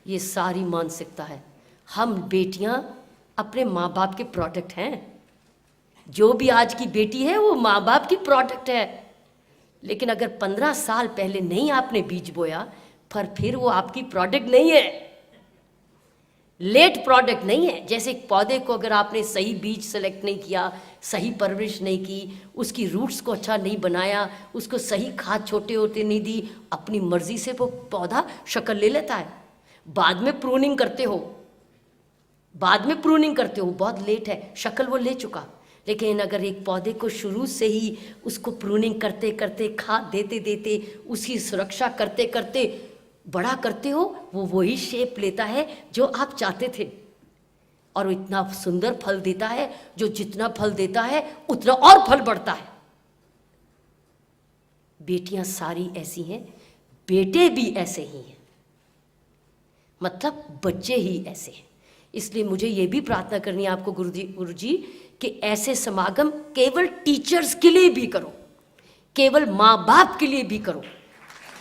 ये सारी मानसिकता है। हम बेटियां अपने माँ बाप के प्रोडक्ट हैं। जो भी आज की बेटी है वो माँ बाप की प्रोडक्ट है। लेकिन अगर 15 साल पहले नहीं आपने बीज बोया, पर फिर वो आपकी प्रोडक्ट नहीं है, लेट प्रोडक्ट नहीं है। जैसे एक पौधे को अगर आपने सही बीज सेलेक्ट नहीं किया, सही परवरिश नहीं की, उसकी रूट्स को अच्छा नहीं बनाया, उसको सही खाद छोटे होते नहीं दी, अपनी मर्जी से वो पौधा शक्ल ले लेता है। बाद में प्रूनिंग करते हो, बहुत लेट है, शक्ल वो ले चुका। लेकिन अगर एक पौधे को शुरू से ही उसको प्रूनिंग करते करते, खाद देते देते, उसकी सुरक्षा करते करते बड़ा करते हो, वो वही शेप लेता है जो आप चाहते थे। और वो इतना सुंदर फल देता है, जो जितना फल देता है उतना और फल बढ़ता है। बेटियां सारी ऐसी हैं, बेटे भी ऐसे ही हैं, मतलब बच्चे ही ऐसे हैं। इसलिए मुझे ये भी प्रार्थना करनी है आपको गुरुजी कि ऐसे समागम केवल टीचर्स के लिए भी करो, केवल माँ बाप के लिए भी करो,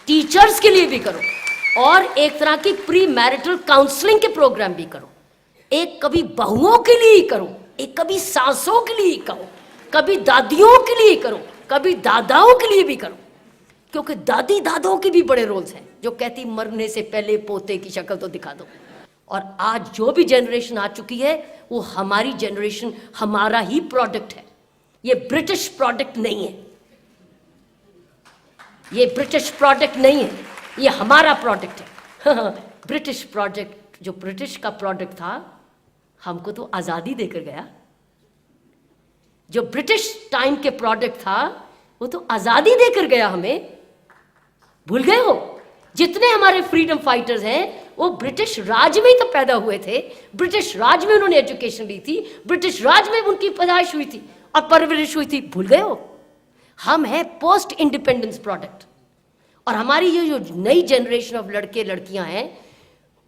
टीचर्स के लिए भी करो, और एक तरह की प्री मैरिटल काउंसलिंग के प्रोग्राम भी करो। एक कभी बहुओं के लिए ही करो, एक कभी सासों के लिए करो, कभी दादियों के लिए करो, कभी दादाओं के लिए भी करो। क्योंकि दादी दादाओं के भी बड़े रोल्स हैं, जो कहती मरने से पहले पोते की शक्ल तो दिखा दो। और आज जो भी जनरेशन आ चुकी है वो हमारी जनरेशन, हमारा ही प्रोडक्ट है। ये ब्रिटिश प्रोडक्ट नहीं है, ये ब्रिटिश प्रोडक्ट नहीं है, ये हमारा प्रोडक्ट है। ब्रिटिश प्रोडक्ट, जो ब्रिटिश का प्रोडक्ट था, हमको तो आज़ादी देकर गया। जो ब्रिटिश टाइम के प्रोडक्ट था वो तो आज़ादी देकर गया हमें। भूल गए हो? जितने हमारे फ्रीडम फाइटर्स हैं वो ब्रिटिश राज में ही तो पैदा हुए थे, ब्रिटिश राज में उन्होंने एजुकेशन ली थी, ब्रिटिश राज में उनकी पैदाइश हुई थी और परवरिश हुई थी। भूल गए हो? हम हैं पोस्ट इंडिपेंडेंस प्रोडक्ट। और हमारी ये जो नई जनरेशन ऑफ लड़के लड़कियां हैं,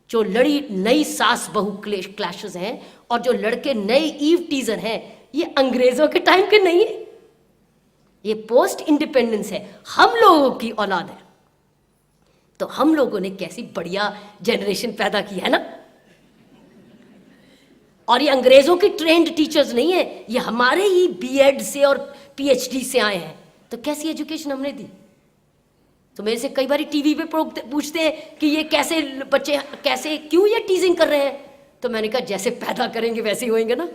जो नई सास बहू क्लैशेस हैं, और जो लड़के नए ईव टीजर हैं, ये अंग्रेजों के टाइम के नहीं है, ये पोस्ट इंडिपेंडेंस है, हम लोगों की औलाद है। तो हम लोगों ने कैसी बढ़िया जनरेशन पैदा की है ना। और ये अंग्रेजों की ट्रेंड टीचर्स नहीं है, ये हमारे ही बीएड से और पीएचडी से आए हैं। तो कैसी एजुकेशन हमने दी? तो मेरे से कई बार टीवी पे पूछते हैं कि ये कैसे बच्चे, कैसे, क्यों ये टीजिंग कर रहे हैं? तो मैंने कहा जैसे पैदा करेंगे वैसे ही होंगे ना।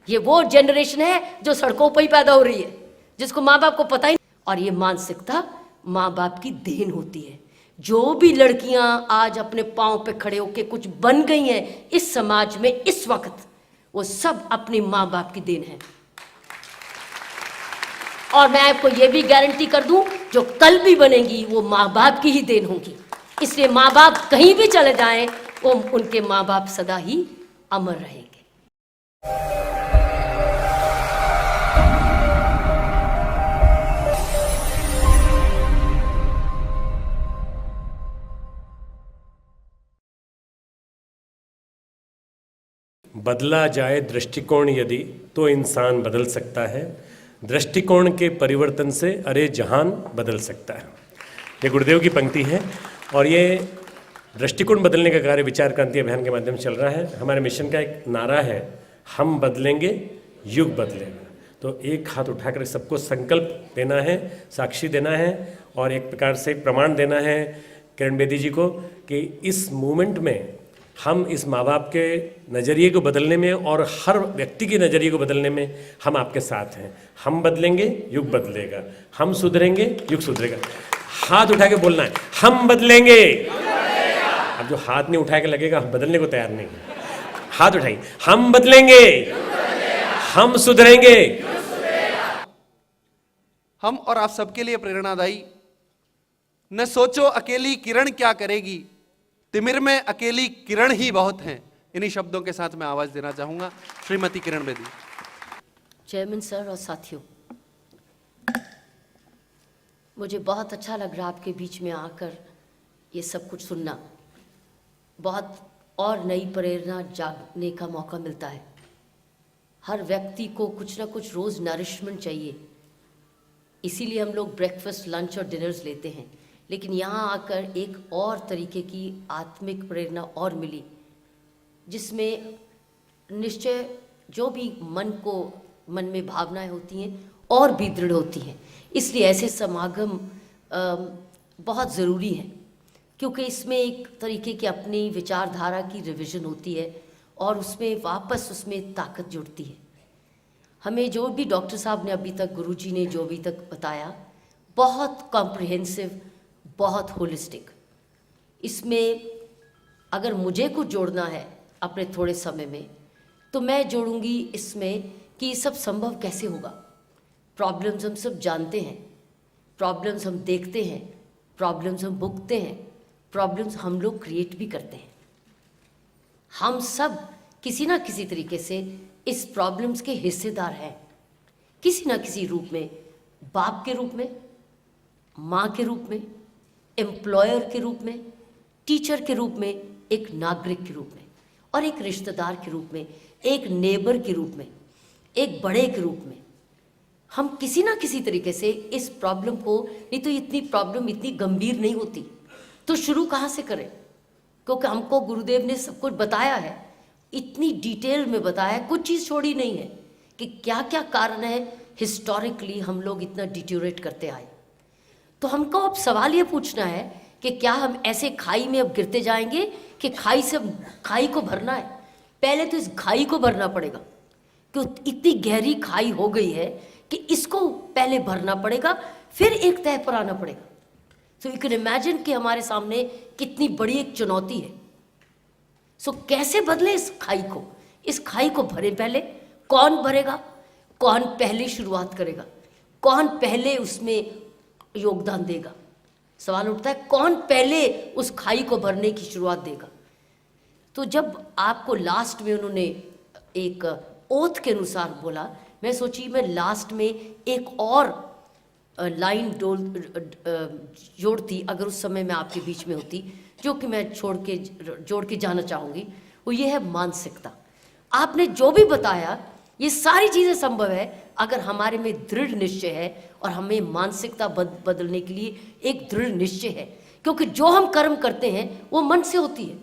ये वो जनरेशन है जो सड़कों पर ही पैदा हो रही है, जिसको माँ बाप को पता ही नहीं। और ये मानसिकता माँ बाप की देन होती है। जो भी लड़कियां आज अपने पांव पे खड़े होकर कुछ बन गई हैं इस समाज में इस वक्त, वो सब अपने माँ बाप की देन है। और मैं आपको ये भी गारंटी कर दूं, जो कल भी बनेंगी वो माँ बाप की ही देन होगी। इसलिए माँ बाप कहीं भी चले जाएं, वो उनके माँ बाप सदा ही अमर रहेंगे। बदला जाए दृष्टिकोण यदि, तो इंसान बदल सकता है। दृष्टिकोण के परिवर्तन से अरे जहान बदल सकता है। ये गुरुदेव की पंक्ति है। और ये दृष्टिकोण बदलने का कार्य विचार क्रांति अभियान के माध्यम से चल रहा है। हमारे मिशन का एक नारा है, हम बदलेंगे युग बदलेगा। तो एक हाथ उठाकर सबको संकल्प देना है, साक्षी देना है, और एक प्रकार से प्रमाण देना है किरण बेदी जी को कि इस मूवमेंट में हम इस माँ बाप के नज़रिए को बदलने में और हर व्यक्ति के नज़रिए को बदलने में हम आपके साथ हैं। हम बदलेंगे युग बदलेगा, हम सुधरेंगे युग सुधरेगा। हाथ उठा के बोलना है, हम बदलेंगे। अब जो हाथ नहीं उठा के लगेगा हम बदलने को तैयार नहीं, हाथ उठाइए, हम बदलेंगे, हम सुधरेंगे। हम और आप सबके लिए प्रेरणादायी, न सोचो अकेली किरण क्या करेगी, तिमिर में अकेली किरण ही बहुत हैं। इन्हीं शब्दों के साथ मैं आवाज देना चाहूंगा श्रीमती किरण बेदी। चेयरमैन सर और साथियों, मुझे बहुत अच्छा लग रहा आपके बीच में आकर ये सब कुछ सुनना। बहुत और नई प्रेरणा जागने का मौका मिलता है। हर व्यक्ति को कुछ ना कुछ रोज़ नरिशमेंट चाहिए, इसीलिए हम लोग ब्रेकफास्ट, लंच और डिनर्स लेते हैं। लेकिन यहाँ आकर एक और तरीके की आत्मिक प्रेरणा और मिली, जिसमें निश्चय जो भी मन में भावनाएं होती हैं और भी दृढ़ होती हैं। इसलिए ऐसे समागम बहुत ज़रूरी हैं, क्योंकि इसमें एक तरीके की अपनी विचारधारा की रिवीजन होती है और उसमें वापस उसमें ताकत जुड़ती है। हमें जो भी डॉक्टर साहब ने अभी तक, गुरुजी ने जो भी तक बताया, बहुत कॉम्प्रिहेंसिव, बहुत होलिस्टिक। इसमें अगर मुझे कुछ जोड़ना है अपने थोड़े समय में, तो मैं जोड़ूंगी इसमें कि ये सब संभव कैसे होगा। प्रॉब्लम्स हम सब जानते हैं, प्रॉब्लम्स हम देखते हैं, प्रॉब्लम्स हम भुगतते हैं, प्रॉब्लम्स हम लोग क्रिएट भी करते हैं। हम सब किसी ना किसी तरीके से इस प्रॉब्लम्स के हिस्सेदार हैं, किसी ना किसी रूप में, बाप के रूप में, माँ के रूप में, एम्प्लॉयर के रूप में, टीचर के रूप में, एक नागरिक के रूप में, और एक रिश्तेदार के रूप में, एक नेबर के रूप में, एक बड़े के रूप में। हम किसी ना किसी तरीके से इस प्रॉब्लम को, नहीं तो इतनी प्रॉब्लम इतनी गंभीर नहीं होती, तो शुरू कहाँ से करें? क्योंकि हमको गुरुदेव ने सब कुछ बताया है, इतनी डिटेल में बताया है, कुछ चीज़ छोड़ी नहीं है कि क्या क्या कारण है हिस्टोरिकली हम लोग इतना डिट्यूरेट करते आए। तो हमको अब सवाल ये पूछना है कि क्या हम ऐसे खाई में अब गिरते जाएंगे कि खाई को भरना है? पहले तो इस खाई को भरना पड़ेगा, क्योंकि इतनी गहरी खाई हो गई है कि इसको पहले भरना पड़ेगा, फिर एक तह पर आना पड़ेगा। तो यू कैन इमेजिन कि हमारे सामने कितनी बड़ी एक चुनौती है। सो कैसे बदले इस खाई को? इस खाई को भरे पहले, कौन भरेगा? कौन पहले शुरुआत करेगा? कौन पहले उसमें योगदान देगा? सवाल उठता है, कौन पहले उस खाई को भरने की शुरुआत देगा? तो जब आपको लास्ट में उन्होंने एक ओथ के अनुसार बोला, मैं सोची मैं लास्ट में एक और लाइन जोड़ती, अगर उस समय मैं आपके बीच में होती, जो कि मैं जोड़ के जाना चाहूँगी, वो ये है मानसिकता। आपने जो भी बताया, ये सारी चीज़ें संभव है अगर हमारे में दृढ़ निश्चय है और हमें मानसिकता बदलने के लिए एक दृढ़ निश्चय है। क्योंकि जो हम कर्म करते हैं वो मन से होती है,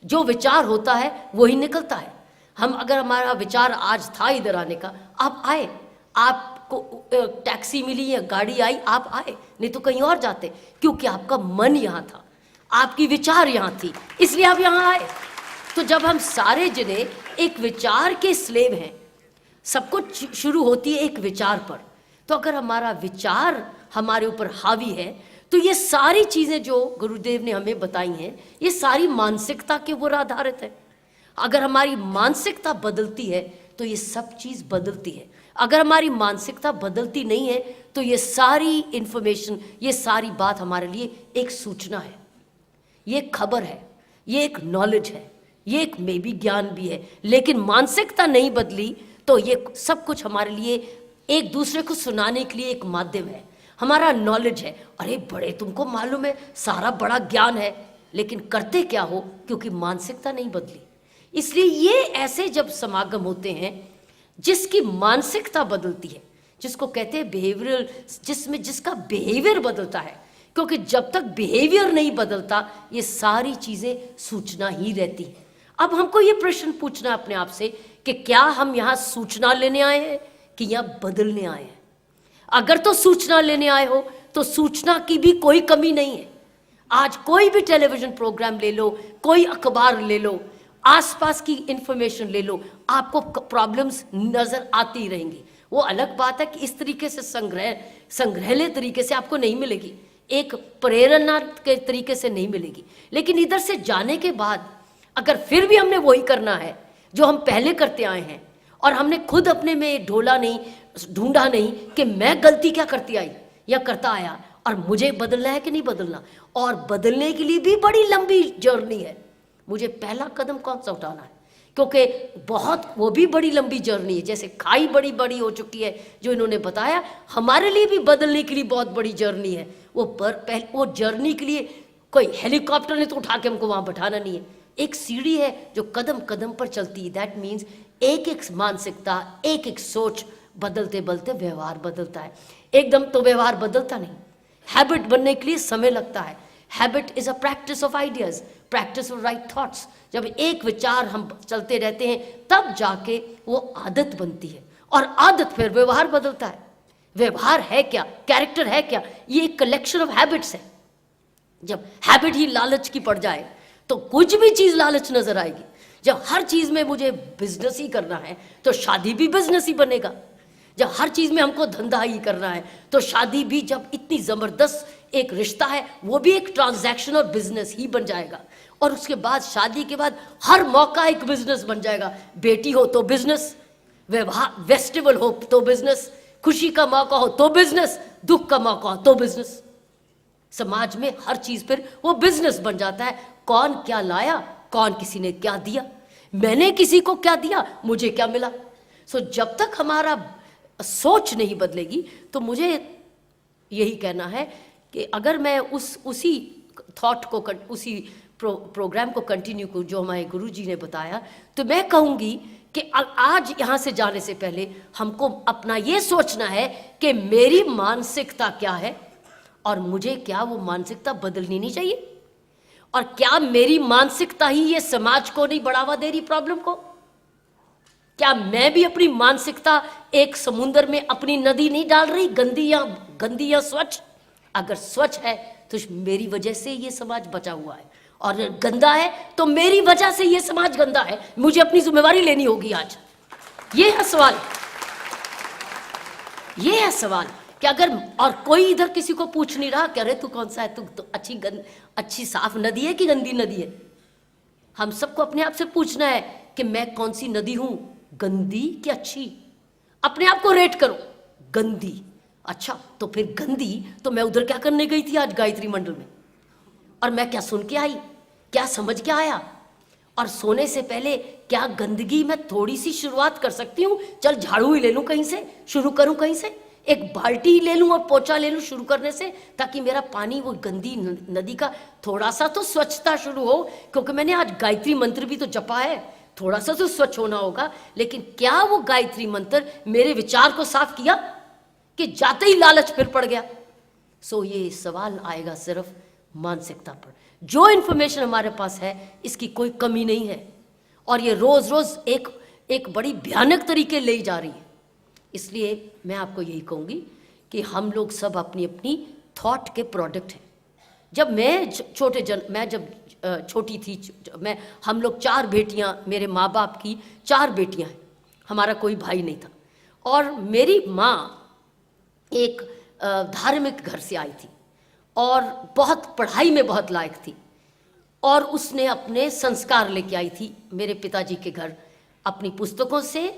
जो विचार होता है वही निकलता है। अगर हमारा विचार आज था इधर आने का, आप आए, आपको टैक्सी मिली या गाड़ी आई, आप आए, नहीं तो कहीं और जाते, क्योंकि आपका मन यहाँ था, आपकी विचार यहाँ थी, इसलिए आप यहाँ आए। तो जब हम सारे जने एक विचार के स्लेव हैं, सब कुछ शुरू होती है एक विचार पर, तो अगर हमारा विचार हमारे ऊपर हावी है, तो ये सारी चीज़ें जो गुरुदेव ने हमें बताई हैं, ये सारी मानसिकता के ऊपर आधारित है। अगर हमारी मानसिकता बदलती है तो ये सब चीज़ बदलती है। अगर हमारी मानसिकता बदलती नहीं है तो ये सारी इंफॉर्मेशन, ये सारी बात हमारे लिए एक सूचना है, ये खबर है, ये एक नॉलेज है, ये एक मे बी ज्ञान भी है। लेकिन मानसिकता नहीं बदली तो ये सब कुछ हमारे लिए एक दूसरे को सुनाने के लिए एक माध्यम है। हमारा नॉलेज है, अरे बड़े तुमको मालूम है, सारा बड़ा ज्ञान है, लेकिन करते क्या हो? क्योंकि मानसिकता नहीं बदली। इसलिए ये ऐसे जब समागम होते हैं जिसकी मानसिकता बदलती है, जिसको कहते हैं बिहेवियरल, जिसका बिहेवियर बदलता है, क्योंकि जब तक बिहेवियर नहीं बदलता ये सारी चीज़ें सूचना ही रहती है। अब हमको ये प्रश्न पूछना अपने आप से कि क्या हम यहाँ सूचना लेने आए हैं कि यहाँ बदलने आए हैं? अगर तो सूचना लेने आए हो तो सूचना की भी कोई कमी नहीं है। आज कोई भी टेलीविजन प्रोग्राम ले लो, कोई अखबार ले लो, आसपास की इंफॉर्मेशन ले लो, आपको प्रॉब्लम्स नजर आती ही रहेंगी। वो अलग बात है कि इस तरीके से संग्रहले तरीके से आपको नहीं मिलेगी, एक प्रेरणा के तरीके से नहीं मिलेगी। लेकिन इधर से जाने के बाद अगर फिर भी हमने वही करना है जो हम पहले करते आए हैं, और हमने खुद अपने में ढूंढा नहीं कि मैं गलती क्या करती आई या करता आया और मुझे बदलना है कि नहीं बदलना, और बदलने के लिए भी बड़ी लंबी जर्नी है। मुझे पहला कदम कौन सा उठाना है, क्योंकि वो भी बड़ी लंबी जर्नी है। जैसे खाई बड़ी बड़ी हो चुकी है जो इन्होंने बताया, हमारे लिए भी बदलने के लिए बहुत बड़ी जर्नी है। वो जर्नी के लिए कोई हेलीकॉप्टर ने तो उठा के हमको वहाँ बैठाना नहीं है, एक सीढ़ी है जो कदम कदम पर चलती है। दैट मीन्स एक एक मानसिकता, एक एक सोच बदलते बदलते व्यवहार बदलता है। एकदम तो व्यवहार बदलता नहीं, हैबिट बनने के लिए समय लगता है। Habit is a practice of ideas, practice of right thoughts. जब एक विचार हम चलते रहते हैं तब जाके वो आदत बनती है, और आदत फिर व्यवहार बदलता है। व्यवहार है क्या, कैरेक्टर है क्या, ये एक कलेक्शन ऑफ हैबिट्स है। जब हैबिट ही लालच की पड़ जाए तो कुछ भी चीज लालच नजर आएगी। जब हर चीज में मुझे बिजनेस ही करना है तो शादी भी बिजनेस ही बनेगा। जब हर चीज में हमको धंधा ही करना है तो शादी भी, जब इतनी जबरदस्त एक रिश्ता है, वो भी एक ट्रांजैक्शन और बिजनेस ही बन जाएगा। और उसके बाद शादी के बाद हर मौका एक बिजनेस बन जाएगा। बेटी हो तो बिजनेस, व्यवहार फेस्टिवल हो तो बिजनेस, खुशी का मौका हो तो बिजनेस, दुख का मौका हो तो बिजनेस। समाज में हर चीज पर वो बिजनेस बन जाता है। कौन क्या लाया, कौन किसी ने क्या दिया, मैंने किसी को क्या दिया, मुझे क्या मिला। सो जब तक हमारा सोच नहीं बदलेगी तो मुझे यही कहना है कि अगर मैं उसी थॉट को, उसी प्रोग्राम को कंटिन्यू करूं जो हमारे गुरुजी ने बताया, तो मैं कहूंगी कि आज यहां से जाने से पहले हमको अपना ये सोचना है कि मेरी मानसिकता क्या है और मुझे क्या वो मानसिकता बदलनी नहीं चाहिए, और क्या मेरी मानसिकता ही ये समाज को नहीं बढ़ावा दे रही प्रॉब्लम को। क्या मैं भी अपनी मानसिकता एक समुद्र में अपनी नदी नहीं डाल रही, गंदी या स्वच्छ। अगर स्वच्छ है तो मेरी वजह से ये समाज बचा हुआ है, और गंदा है तो मेरी वजह से ये समाज गंदा है। मुझे अपनी जिम्मेवारी लेनी होगी आज। ये है सवाल, ये है सवाल कि अगर और कोई इधर किसी को पूछ नहीं रहा कि अरे तू कौन सा है, तू तो अच्छी साफ नदी है कि गंदी नदी है। हम सबको अपने आप से पूछना है कि मैं कौन सी नदी हूं, गंदी कि अच्छी। अपने आप को रेट करो, गंदी, अच्छा तो फिर गंदी तो मैं उधर क्या करने गई थी आज गायत्री मंडल में, और मैं क्या सुन के आई, क्या समझ के आया। और सोने से पहले क्या गंदगी में थोड़ी सी शुरुआत कर सकती हूँ, चल झाड़ू ही ले लूं कहीं से, शुरू करूं कहीं से, एक बाल्टी ले लूं और पोछा ले लूं शुरू करने से, ताकि मेरा पानी वो गंदी नदी का थोड़ा सा तो स्वच्छता शुरू हो। क्योंकि मैंने आज गायत्री मंत्र भी तो जपा है, थोड़ा सा तो स्वच्छ होना होगा। लेकिन क्या वो गायत्री मंत्र मेरे विचार को साफ किया कि जाते ही लालच फिर पड़ गया। सो ये सवाल आएगा सिर्फ मानसिकता पर। जो इंफॉर्मेशन हमारे पास है इसकी कोई कमी नहीं है, और ये रोज रोज एक बड़ी भयानक तरीके ले जा रही है। इसलिए मैं आपको यही कहूंगी कि हम लोग सब अपनी अपनी थॉट के प्रोडक्ट हैं। जब मैं जब छोटी थी, हम लोग 4 बेटियां, मेरे माँ बाप की 4 बेटियां हैं, हमारा कोई भाई नहीं था। और मेरी माँ एक धार्मिक घर से आई थी और बहुत पढ़ाई में बहुत लायक थी, और उसने अपने संस्कार लेके आई थी मेरे पिताजी के घर, अपनी पुस्तकों से,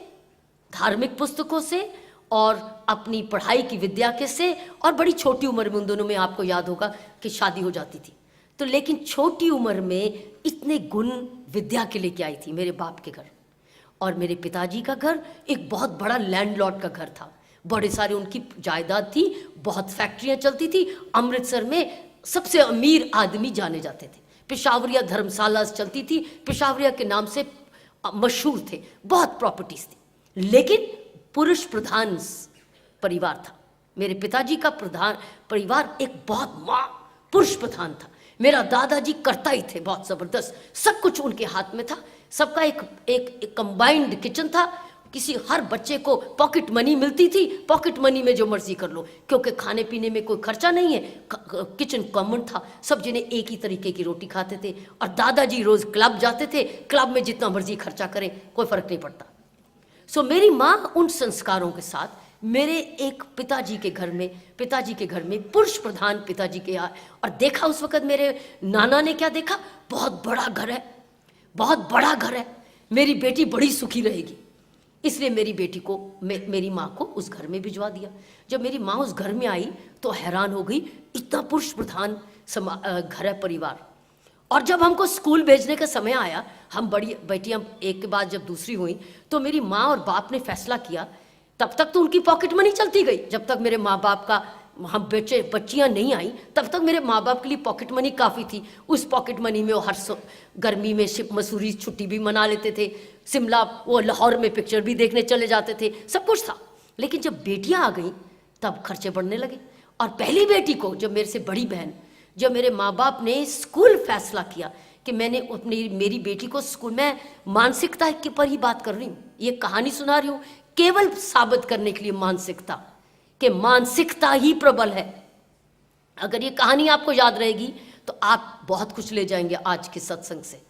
धार्मिक पुस्तकों से, और अपनी पढ़ाई की विद्या के से। और बड़ी छोटी उम्र में, उन दोनों में आपको याद होगा कि शादी हो जाती थी, तो लेकिन छोटी उम्र में इतने गुण विद्या के लेके आई थी मेरे बाप के घर। और मेरे पिताजी का घर एक बहुत बड़ा लैंडलॉर्ड का घर था, बड़े सारे उनकी जायदाद थी, बहुत फैक्ट्रियां चलती थी। अमृतसर में सबसे अमीर आदमी जाने जाते थे, पेशावरिया धर्मशाला चलती थी, पेशावरिया के नाम से मशहूर थे, बहुत प्रॉपर्टीज थी। लेकिन पुरुष प्रधान परिवार था। मेरे पिताजी का प्रधान परिवार एक बहुत पुरुष प्रधान था। मेरा दादाजी करता ही थे बहुत जबरदस्त, सब कुछ उनके हाथ में था। सबका एक कंबाइंड किचन था। हर बच्चे को पॉकेट मनी मिलती थी, पॉकेट मनी में जो मर्जी कर लो, क्योंकि खाने पीने में कोई खर्चा नहीं है, किचन कॉमन था, सब जने एक ही तरीके की रोटी खाते थे। और दादाजी रोज क्लब जाते थे, क्लब में जितना मर्जी खर्चा करें कोई फर्क नहीं पड़ता। सो मेरी माँ उन संस्कारों के साथ मेरे एक पिताजी के घर में पुरुष प्रधान पिताजी के यहाँ, और देखा उस वक्त मेरे नाना ने क्या देखा, बहुत बड़ा घर है, बहुत बड़ा घर है, मेरी बेटी बड़ी सुखी रहेगी। इसलिए मेरी बेटी को, मेरी माँ को उस घर में भिजवा दिया। जब मेरी माँ उस घर में आई तो हैरान हो गई, इतना पुरुष प्रधान घर है परिवार। और जब हमको स्कूल भेजने का समय आया, हम बड़ी बेटियां एक के बाद जब दूसरी हुई, तो मेरी माँ और बाप ने फैसला किया, तब तक तो उनकी पॉकेट मनी चलती गई, जब तक मेरे माँ बाप का हम बच्चियां नहीं आई तब तक मेरे माँ बाप के लिए पॉकेट मनी काफ़ी थी। उस पॉकेट मनी में वो हर गर्मी में मसूरी छुट्टी भी मना लेते थे, शिमला वो लाहौर में पिक्चर भी देखने चले जाते थे, सब कुछ था। लेकिन जब बेटियां आ गई तब खर्चे बढ़ने लगे, और पहली बेटी को, जो मेरे से बड़ी बहन, जो मेरे माँ बाप ने स्कूल फैसला किया कि मैंने अपनी मेरी बेटी को स्कूल में, मानसिकता के पर ही बात कर रही हूँ, ये कहानी सुना रही हूँ केवल साबित करने के लिए मानसिकता, कि मानसिकता ही प्रबल है। अगर ये कहानी आपको याद रहेगी तो आप बहुत कुछ ले जाएंगे आज के सत्संग से।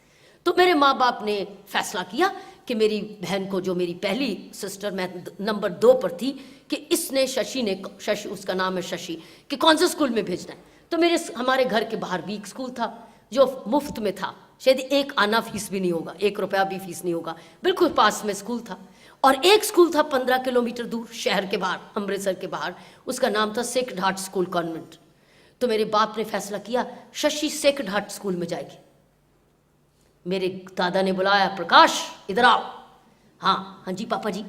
तो मेरे माँ बाप ने फैसला किया कि मेरी बहन को, जो मेरी पहली सिस्टर, मैं नंबर 2 पर थी, कि इसने शशि, उसका नाम है शशि, कि कौन से स्कूल में भेजना है। तो हमारे घर के बाहर भी एक स्कूल था जो मुफ्त में था, शायद 1 आना फीस भी नहीं होगा, 1 रुपया भी फीस नहीं होगा, बिल्कुल पास में स्कूल था। और एक स्कूल था 15 किलोमीटर दूर शहर के बाहर, अमृतसर के बाहर, उसका नाम था सेक्रेड हार्ट स्कूल कॉन्वेंट। तो मेरे बाप ने फैसला किया शशि सेक्रेड हार्ट स्कूल में जाएगी। मेरे दादा ने बुलाया, प्रकाश इधर आओ। हाँ हाँ जी पापा जी।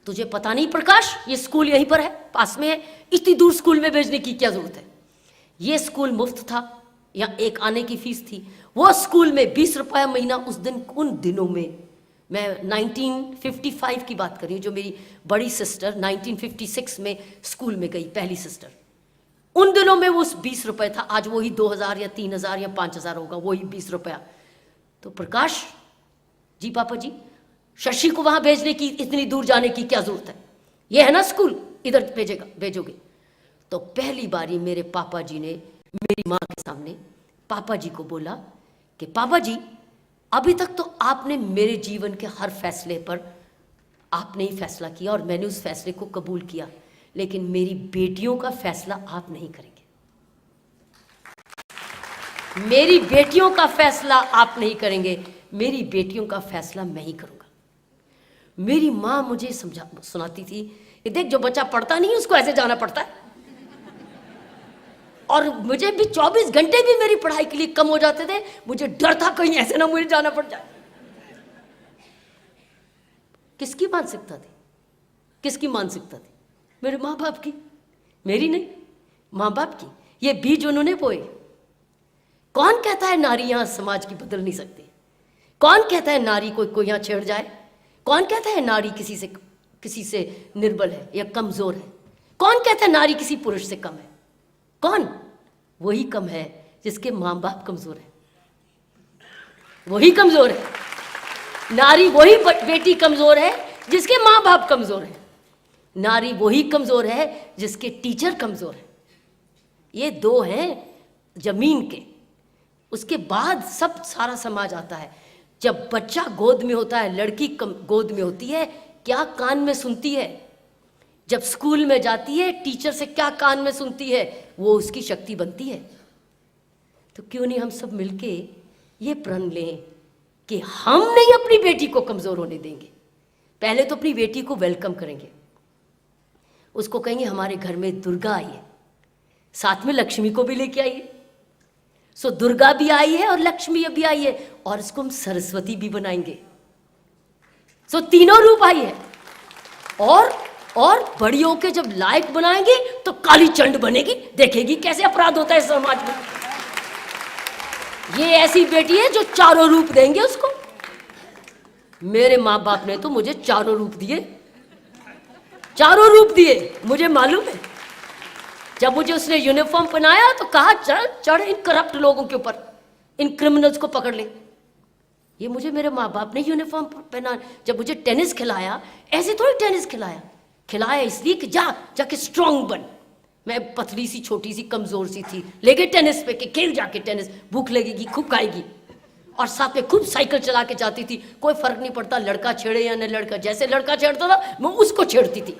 तुझे पता नहीं प्रकाश, ये स्कूल यहीं पर है, पास में है, इतनी दूर स्कूल में भेजने की क्या जरूरत है। ये स्कूल मुफ्त था या 1 आने की फीस थी। वो स्कूल में 20 रुपया महीना उस दिन, उन दिनों में, मैं 1955 की बात कर रही हूँ, जो मेरी बड़ी सिस्टर 1956 में स्कूल में गई, पहली सिस्टर, उन दिनों में वो 20 रुपए था। आज वही 2000 या 3000 या 5000 होगा, वही 20 रुपया। तो प्रकाश जी, पापा जी, शशि को वहां भेजने की, इतनी दूर जाने की क्या जरूरत है, ये है ना स्कूल, इधर भेजोगे। तो पहली बारी मेरे पापा जी ने मेरी माँ के सामने पापा जी को बोला कि पापा जी, अभी तक तो आपने मेरे जीवन के हर फैसले पर आपने ही फैसला किया और मैंने उस फैसले को कबूल किया, लेकिन मेरी बेटियों का फैसला आप नहीं करेंगे। मेरी बेटियों का फैसला आप नहीं करेंगे, मेरी बेटियों का फैसला मैं ही करूंगा। मेरी माँ मुझे सुनाती थी, ये देख, जो बच्चा पढ़ता नहीं उसको ऐसे जाना पड़ता है। और मुझे भी 24 घंटे भी मेरी पढ़ाई के लिए कम हो जाते थे, मुझे डर था कहीं ऐसे ना मुझे जाना पड़ जाए। किसकी मानसिकता थी? किसकी मानसिकता थी? मेरे माँ बाप की, मेरी नहीं, माँ बाप की। ये बीज उन्होंने बोए। कौन कहता है नारी यहां समाज की बदल नहीं सकती? कौन कहता है नारी कोई यहां छेड़ जाए? कौन कहता है नारी किसी से निर्बल है या कमजोर है? कौन कहता है नारी किसी पुरुष से कम है? कौन? वही कम है जिसके माँ बाप कमजोर है, वही कमजोर है। नारी वही बेटी कमजोर है जिसके माँ बाप कमजोर है। नारी वही कमजोर है जिसके टीचर कमजोर है। ये 2 हैं जमीन के, उसके बाद सब सारा समाज आता है। जब बच्चा गोद में होता है, लड़की गोद में होती है, क्या कान में सुनती है? जब स्कूल में जाती है, टीचर से क्या कान में सुनती है, वो उसकी शक्ति बनती है। तो क्यों नहीं हम सब मिलके ये प्रण लें कि हम नहीं अपनी बेटी को कमजोर होने देंगे। पहले तो अपनी बेटी को वेलकम करेंगे, उसको कहेंगे हमारे घर में दुर्गा आई है, साथ में लक्ष्मी को भी लेके आइए। सो दुर्गा भी आई है और लक्ष्मी भी आई है, और इसको हम सरस्वती भी बनाएंगे। सो तीनों रूप आई है। और बड़ी होके जब लायक बनाएंगे तो काली चंड बनेगी, देखेगी कैसे अपराध होता है समाज में। ये ऐसी बेटी है जो 4 रूप देंगे उसको। मेरे माँ बाप ने तो मुझे 4 रूप दिए, 4 रूप दिए, मुझे मालूम है। जब मुझे उसने यूनिफॉर्म पहनाया तो कहा चढ़ इन करप्ट लोगों के ऊपर, इन क्रिमिनल्स को पकड़ ले। ये मुझे मेरे माँ बाप ने यूनिफॉर्म पहना। जब मुझे टेनिस खिलाया, ऐसे थोड़ी टेनिस खिलाया इसलिए कि जाके स्ट्रांग बन। मैं पतली सी, छोटी सी, कमजोर सी थी, ले गए टेनिस पे कि खेल जाके टेनिस, भूख लगेगी खूब खाएगी। और साथ में खूब साइकिल चला के जाती थी, कोई फर्क नहीं पड़ता लड़का छेड़े या न लड़का, जैसे लड़का छेड़ता था मैं उसको छेड़ती थी।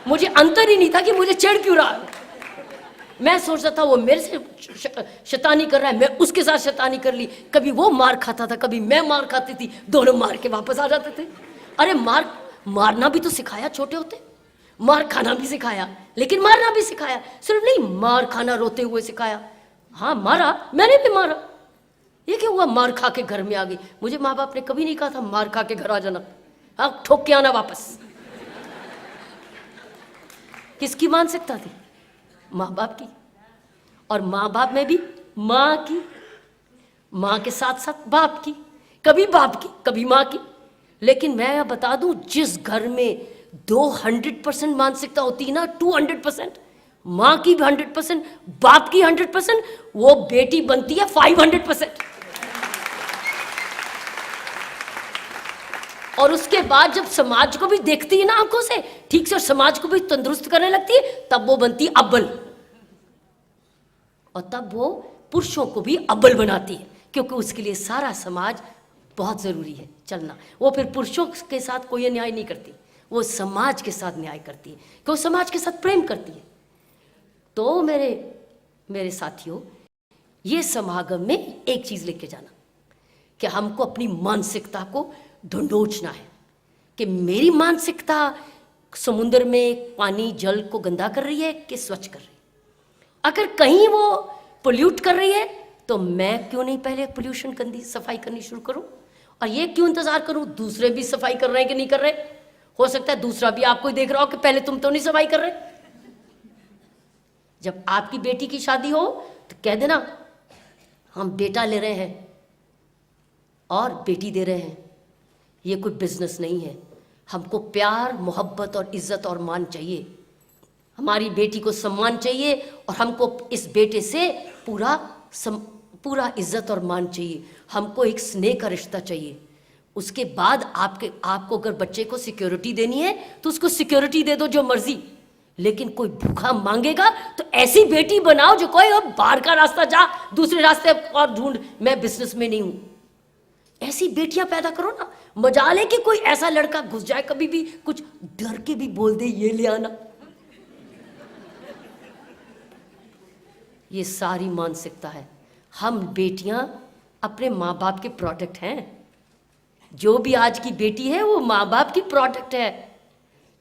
मुझे अंतर ही नहीं था कि मुझे छेड़ क्यों रहा है। मैं सोचता था वो मेरे से शैतानी कर रहा है, मैं उसके साथ शैतानी कर ली। कभी वो मार खाता था, कभी मैं मार खाती थी, दोनों मार के वापस आ जाते थे। अरे मारना भी तो सिखाया छोटे होते, मार खाना भी सिखाया, लेकिन मारना भी सिखाया। सिर्फ नहीं मार खाना रोते हुए सिखाया। हाँ मारा, मैंने भी मारा। ये क्या हुआ मार खा के घर में आ गई? मुझे माँ बाप ने कभी नहीं कहा था मार खा के घर आ जाना, हाँ ठोक के आना वापस। किसकी मानसिकता थी? माँ बाप की। और माँ बाप में भी माँ की, माँ के साथ साथ बाप की, कभी बाप की कभी माँ की। लेकिन मैं बता दूं, जिस घर में 200% मानसिकता होती है ना, 200%, माँ की भी 100%, बाप की 100%, वो बेटी बनती है 500%। और उसके बाद जब समाज को भी देखती है ना आंखों से ठीक से, और समाज को भी तंदुरुस्त करने लगती है, तब वो बनती है अव्वल। और तब वो पुरुषों को भी अव्वल बनाती है, क्योंकि उसके लिए सारा समाज बहुत जरूरी है चलना। वो फिर पुरुषों के साथ कोई अन्याय नहीं करती, वो समाज के साथ न्याय करती है, क्योंकि वो समाज के साथ प्रेम करती है। तो मेरे साथियों, ये समागम में एक चीज लेके जाना कि हमको अपनी मानसिकता को ढूंढोचना है कि मेरी मानसिकता समुद्र में पानी जल को गंदा कर रही है कि स्वच्छ कर रही है। अगर कहीं वो पोल्यूट कर रही है तो मैं क्यों नहीं पहले पोल्यूशन गंदी सफाई करनी शुरू करूं? और ये क्यों इंतजार करूं दूसरे भी सफाई कर रहे हैं कि नहीं कर रहे? हो सकता है दूसरा भी आपको ही देख रहा हो कि पहले तुम तो नहीं सफाई कर रहे। जब आपकी बेटी की शादी हो तो कह देना हम बेटा ले रहे हैं और बेटी दे रहे हैं, ये कोई बिजनेस नहीं है। हमको प्यार मोहब्बत और इज्जत और मान चाहिए, हमारी बेटी को सम्मान चाहिए, और हमको इस बेटे से पूरा इज्जत और मान चाहिए। हमको एक स्नेह का रिश्ता चाहिए। उसके बाद आपको अगर बच्चे को सिक्योरिटी देनी है तो उसको सिक्योरिटी दे दो जो मर्जी, लेकिन कोई भूखा मांगेगा तो ऐसी बेटी बनाओ जो कोई अब बाहर का रास्ता जा, दूसरे रास्ते और ढूंढ, मैं बिजनेस में नहीं हूं। ऐसी बेटियां पैदा करो ना। मजाले कि कोई ऐसा लड़का घुस जाए कभी भी कुछ डर के भी बोल दे ये ले आना। ये सारी मानसिकता है। हम बेटियां अपने माँ बाप के प्रोडक्ट हैं। जो भी आज की बेटी है वो माँ बाप की प्रोडक्ट है।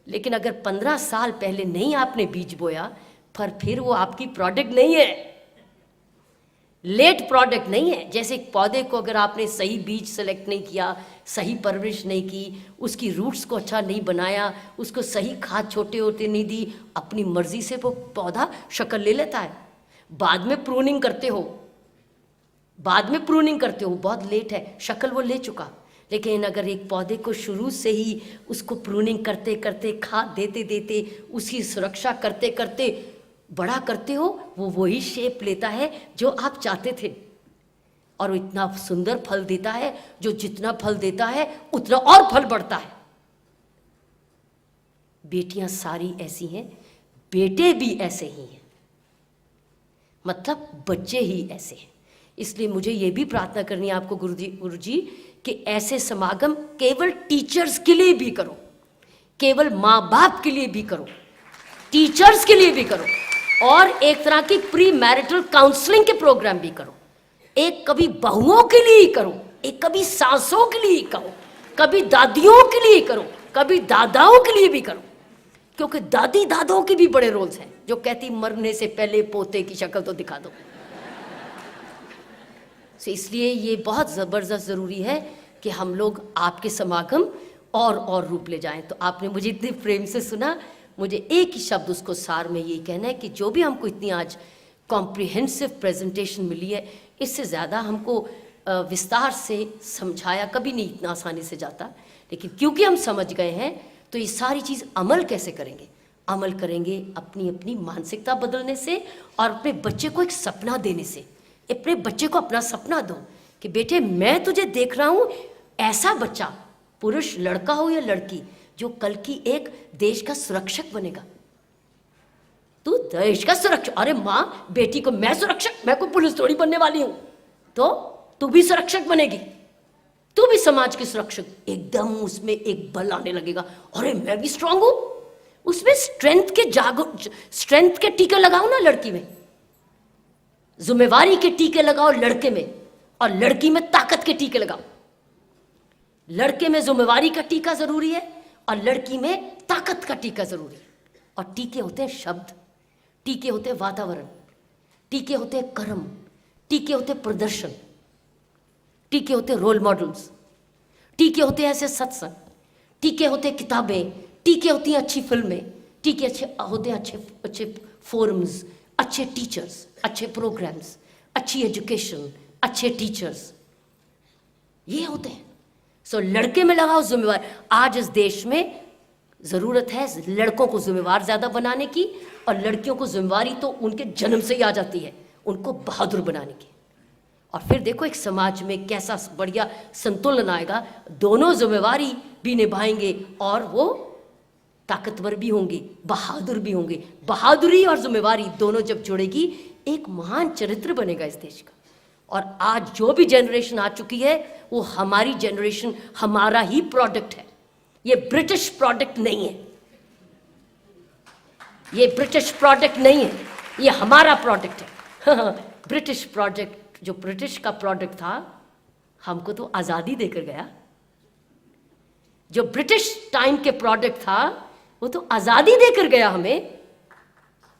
लेकिन अगर 15 साल पहले नहीं आपने बीज बोया, पर फिर वो आपकी प्रोडक्ट नहीं है, लेट प्रोडक्ट नहीं है। जैसे एक पौधे को अगर आपने सही बीज सेलेक्ट नहीं किया, सही परवरिश नहीं की, उसकी रूट्स को अच्छा नहीं बनाया, उसको सही खाद छोटे होते नहीं दी, अपनी मर्जी से वो पौधा शक्ल ले लेता है। बाद में प्रूनिंग करते हो, बहुत लेट है, शक्ल वो ले चुका। लेकिन अगर एक पौधे को शुरू से ही उसको प्रूनिंग करते करते, खाद देते देते, उसकी सुरक्षा करते करते बड़ा करते हो, वो वही शेप लेता है जो आप चाहते थे, और इतना सुंदर फल देता है जो जितना फल देता है उतना और फल बढ़ता है। बेटियां सारी ऐसी हैं, बेटे भी ऐसे ही हैं, मतलब बच्चे ही ऐसे हैं। इसलिए मुझे ये भी प्रार्थना करनी है आपको गुरुजी कि ऐसे समागम केवल टीचर्स के लिए भी करो, केवल माँ बाप के लिए भी करो, टीचर्स के लिए भी करो, और एक तरह की प्री मैरिटल काउंसलिंग के प्रोग्राम भी करो। एक कभी बहुओं के लिए करो, एक कभी सासों के लिए करो, कभी दादियों के लिए करो, कभी दादाओं के लिए भी करो, क्योंकि दादी दादों के भी बड़े रोल्स हैं जो कहती मरने से पहले पोते की शक्ल तो दिखा दो। इसलिए ये बहुत ज़बरदस्त ज़रूरी है कि हम लोग आपके समागम और रूप ले जाएं। तो आपने मुझे इतने प्रेम से सुना, मुझे एक ही शब्द उसको सार में यही कहना है कि जो भी हमको इतनी आज कॉम्प्रिहेंसिव प्रेजेंटेशन मिली है, इससे ज़्यादा हमको विस्तार से समझाया कभी नहीं इतना आसानी से जाता। लेकिन क्योंकि हम समझ गए हैं तो ये सारी चीज़ अमल कैसे करेंगे? अमल करेंगे अपनी अपनी मानसिकता बदलने से, और अपने बच्चे को एक सपना देने से। अपने बच्चे को अपना सपना दो कि बेटे मैं तुझे देख रहा हूँ, ऐसा बच्चा, पुरुष लड़का हो या लड़की, जो कल की एक देश का सुरक्षक बनेगा। तू देश का सुरक्षक, अरे माँ बेटी को मैं सुरक्षक, मैं कोई पुलिस थोड़ी बनने वाली हूं, तो तू भी सुरक्षक बनेगी, तू भी समाज की सुरक्षक। एकदम उसमें एक बल आने लगेगा, अरे मैं भी स्ट्रांग हूं। उसमें स्ट्रेंथ के टीके लगाओ ना लड़की में, जिम्मेवारी के टीके लगाओ लड़के में, और लड़की में ताकत के टीके लगाओ। लड़के में जिम्मेवारी का टीका जरूरी है और लड़की में ताकत का टीका जरूरी है। और टीके होते हैं शब्द, टीके होते हैं वातावरण, टीके होते हैं कर्म, टीके होते हैं प्रदर्शन, टीके होते हैं रोल मॉडल्स, टीके होते हैं ऐसे सत्संग, टीके होते हैं किताबें, टीके होती हैं अच्छी फिल्में, टीके होते हैं अच्छे फोरम्स, अच्छे टीचर्स, अच्छे प्रोग्राम्स, अच्छी एजुकेशन, अच्छे टीचर्स, ये होते हैं। सो लड़के में लगाओ जिम्मेवार। आज इस देश में ज़रूरत है लड़कों को जिम्मेवार ज़्यादा बनाने की, और लड़कियों को जिम्मेवारी तो उनके जन्म से ही आ जाती है, उनको बहादुर बनाने की। और फिर देखो एक समाज में कैसा बढ़िया संतुलन आएगा, दोनों जिम्मेवारी भी निभाएंगे और वो ताकतवर भी होंगे, बहादुर भी होंगे। बहादुरी और जिम्मेवारी दोनों जब जुड़ेगी, एक महान चरित्र बनेगा इस देश का। और आज जो भी जनरेशन आ चुकी है वो हमारी जनरेशन, हमारा ही प्रोडक्ट है, ये ब्रिटिश प्रोडक्ट नहीं है, ये ब्रिटिश प्रोडक्ट नहीं है, ये हमारा प्रोडक्ट है। ब्रिटिश प्रोडक्ट, जो ब्रिटिश का प्रोडक्ट था, हमको तो आज़ादी देकर गया। जो ब्रिटिश टाइम के प्रोडक्ट था वो तो आज़ादी देकर गया हमें।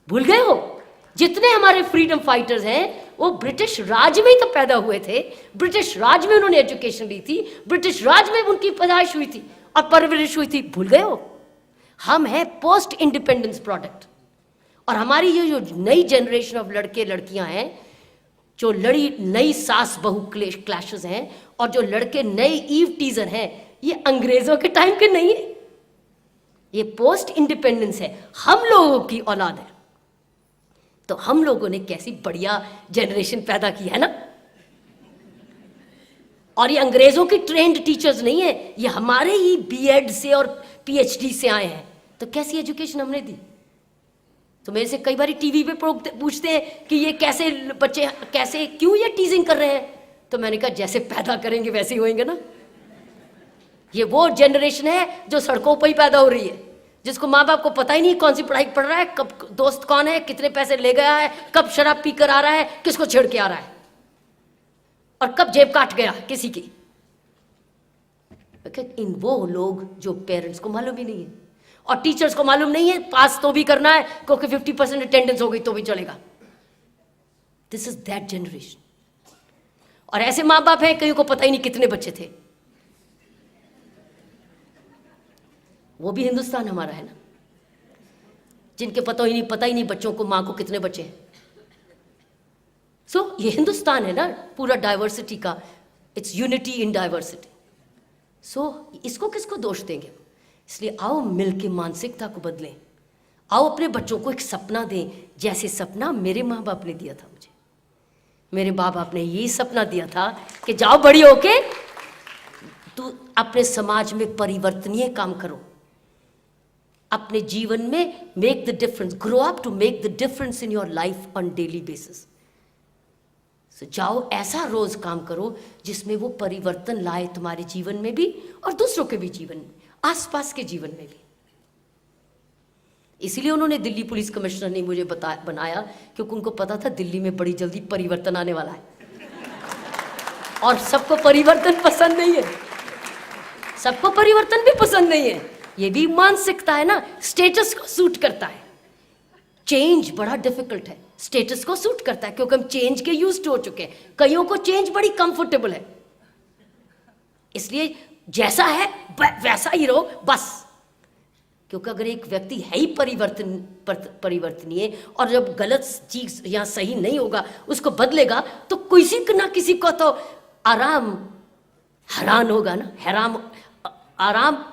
भूल गए हो? जितने हमारे फ्रीडम फाइटर्स हैं वो ब्रिटिश राज में ही तो पैदा हुए थे, ब्रिटिश राज में उन्होंने एजुकेशन ली थी, ब्रिटिश राज में उनकी पैदाइश हुई थी और परवरिश हुई थी। भूल गए हो? हम हैं पोस्ट इंडिपेंडेंस प्रोडक्ट। और हमारी ये जो नई जनरेशन ऑफ लड़के लड़कियां हैं, जो नई सास बहू क्लैशेस हैं, और जो लड़के नए ईव टीजर हैं, ये अंग्रेजों के टाइम के नहीं है, ये पोस्ट इंडिपेंडेंस है, हम लोगों की औलाद है। तो हम लोगों ने कैसी बढ़िया जनरेशन पैदा की है ना। और ये अंग्रेजों की ट्रेंड टीचर्स नहीं है, ये हमारे ही बीएड से और पीएचडी से आए हैं। तो कैसी एजुकेशन हमने दी? तो मेरे से कई बार टीवी पे पूछते हैं कि ये कैसे बच्चे, कैसे, क्यों ये टीजिंग कर रहे हैं? तो मैंने कहा जैसे पैदा करेंगे वैसे ही होंगे ना। ये वो जनरेशन है जो सड़कों पर ही पैदा हो रही है, जिसको माँ बाप को पता ही नहीं कौन सी पढ़ाई पढ़ रहा है, कब दोस्त कौन है, कितने पैसे ले गया है, कब शराब पी कर आ रहा है, किसको छेड़ के आ रहा है, और कब जेब काट गया किसी की। इन वो लोग जो पेरेंट्स को मालूम ही नहीं है और टीचर्स को मालूम नहीं है, पास तो भी करना है क्योंकि 50% अटेंडेंस हो गई तो भी चलेगा। This is that generation. और ऐसे माँ बाप हैं कईयों को पता ही नहीं कितने बच्चे थे। वो भी हिंदुस्तान हमारा है ना, जिनके पता ही नहीं बच्चों को, माँ को कितने बच्चे हैं। सो ये हिंदुस्तान है ना पूरा डाइवर्सिटी का, इट्स यूनिटी इन डाइवर्सिटी। सो इसको किसको दोष देंगे? इसलिए आओ मिलके मानसिकता को बदलें, आओ अपने बच्चों को एक सपना दें, जैसे सपना मेरे माँ बाप ने दिया था मुझे। मेरे माँ बाप ने यही सपना दिया था कि जाओ बड़ी होके तू अपने समाज में परिवर्तनीय काम करो, अपने जीवन में make the difference, grow up to make the difference in your life on daily basis. सो जाओ ऐसा रोज काम करो जिसमें वो परिवर्तन लाए तुम्हारे जीवन में भी और दूसरों के भी जीवन में, आसपास के जीवन में भी। इसीलिए उन्होंने दिल्ली पुलिस कमिश्नर ने मुझे बनाया, क्योंकि उनको पता था दिल्ली में बड़ी जल्दी परिवर्तन आने वाला है। और सबको परिवर्तन पसंद नहीं है, सबको परिवर्तन भी पसंद नहीं है। ये भी मानसिकता है ना, स्टेटस को सूट करता है। चेंज बड़ा डिफिकल्ट है, स्टेटस को सूट करता है क्योंकि हम चेंज के यूज्ड हो चुके हैं। कईयों को चेंज बड़ी कंफर्टेबल है, इसलिए जैसा है वैसा ही रहो बस। क्योंकि अगर एक व्यक्ति है ही परिवर्तनीय और जब गलत चीज या सही नहीं होगा उसको बदलेगा, तो किसी ना किसी को तो आराम हराम होगा ना, आराम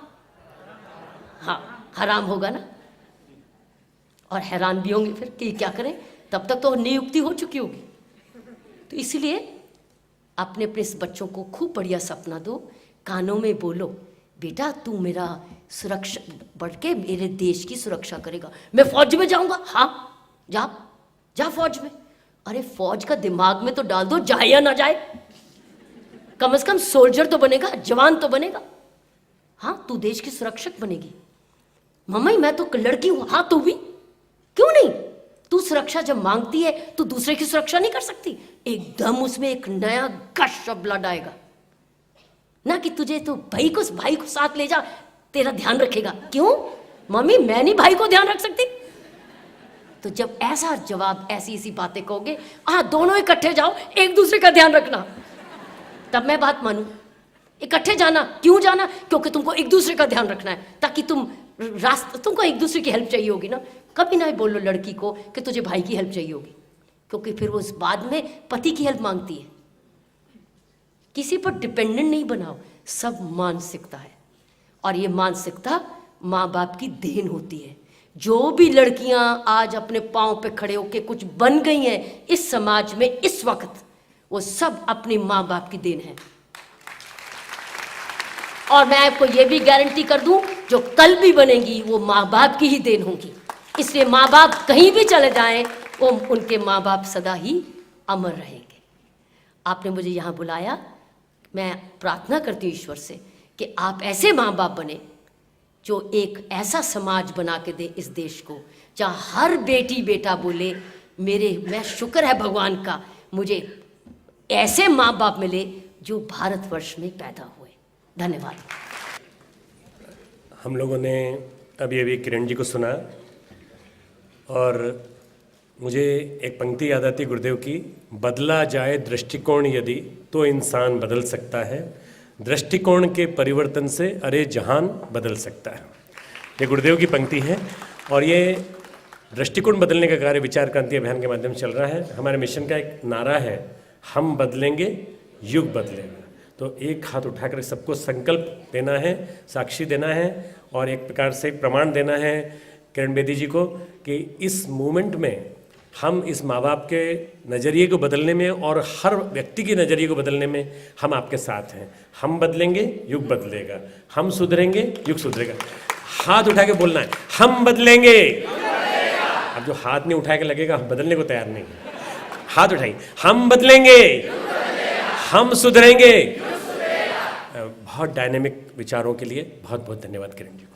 हाँ हराम होगा ना, और हैरान भी होंगे फिर कि क्या करें। तब तक तो नियुक्ति हो चुकी होगी। तो इसीलिए अपने इस बच्चों को खूब बढ़िया सपना दो, कानों में बोलो, बेटा तू मेरा सुरक्षा बढ़ के मेरे देश की सुरक्षा करेगा। मैं फौज में जाऊंगा, हाँ जा फौज में। अरे फौज का दिमाग में तो डाल दो, जाए या ना जाए, कम से कम सोल्जर तो बनेगा, जवान तो बनेगा। हाँ तू देश की सुरक्षक बनेगी। मम्मी मैं तो लड़की हूं, हाँ तू भी, क्यों नहीं? तू सुरक्षा जब मांगती है तो दूसरे की सुरक्षा नहीं कर सकती? एकदम उसमें एक नया गश ऑफ ब्लड आएगा ना, कि तुझे तो भाई को साथ ले जा, तेरा ध्यान रखेगा। क्यों मम्मी, मैं नहीं भाई को ध्यान रख सकती? तो जब ऐसा जवाब, ऐसी बातें कहोगे, हाँ दोनों इकट्ठे जाओ, एक दूसरे का ध्यान रखना, तब मैं बात मानू। इकट्ठे जाना, क्यों जाना? क्योंकि तुमको एक दूसरे का ध्यान रखना है, ताकि तुमको एक दूसरे की हेल्प चाहिए होगी ना। कभी ना बोलो लड़की को कि तुझे भाई की हेल्प चाहिए होगी, क्योंकि फिर वो बाद में पति की हेल्प मांगती है। किसी पर डिपेंडेंट नहीं बनाओ, सब मानसिकता है। और ये मानसिकता माँ बाप की देन होती है। जो भी लड़कियां आज अपने पाँव पे खड़े होके कुछ बन गई हैं इस समाज में इस वक्त, वो सब अपनी माँ बाप की देन है। और मैं आपको ये भी गारंटी कर दूं, जो कल भी बनेंगी वो माँ बाप की ही देन होगी। इसलिए माँ बाप कहीं भी चले जाएं, वो उनके माँ बाप सदा ही अमर रहेंगे। आपने मुझे यहाँ बुलाया, मैं प्रार्थना करती हूँ ईश्वर से कि आप ऐसे माँ बाप बने जो एक ऐसा समाज बना के दे इस देश को, जहाँ हर बेटी बेटा बोले मैं शुक्र है भगवान का मुझे ऐसे माँ बाप मिले जो भारतवर्ष में पैदा हुए। धन्यवाद। हम लोगों ने अभी अभी किरण जी को सुना और मुझे एक पंक्ति याद आती गुरुदेव की, बदला जाए दृष्टिकोण यदि तो इंसान बदल सकता है, दृष्टिकोण के परिवर्तन से अरे जहान बदल सकता है। ये गुरुदेव की पंक्ति है और ये दृष्टिकोण बदलने का कार्य विचार क्रांति अभियान के माध्यम से चल रहा है। हमारे मिशन का एक नारा है, हम बदलेंगे युग बदलेगा। तो एक हाथ उठाकर सबको संकल्प देना है, साक्षी देना है और एक प्रकार से प्रमाण देना है किरण बेदी जी को कि इस मूवमेंट में हम इस माँ बाप के नज़रिए को बदलने में और हर व्यक्ति के नज़रिए को बदलने में हम आपके साथ हैं। हम बदलेंगे युग बदलेगा, हम सुधरेंगे युग सुधरेगा। हाथ उठा के बोलना है, हम बदलेंगे। अब जो हाथ नहीं उठा के लगेगा हम बदलने को तैयार नहीं है, हाथ उठाइए, हम बदलेंगे, हम सुधरेंगे। बहुत डायनेमिक विचारों के लिए बहुत बहुत धन्यवाद किरण जी।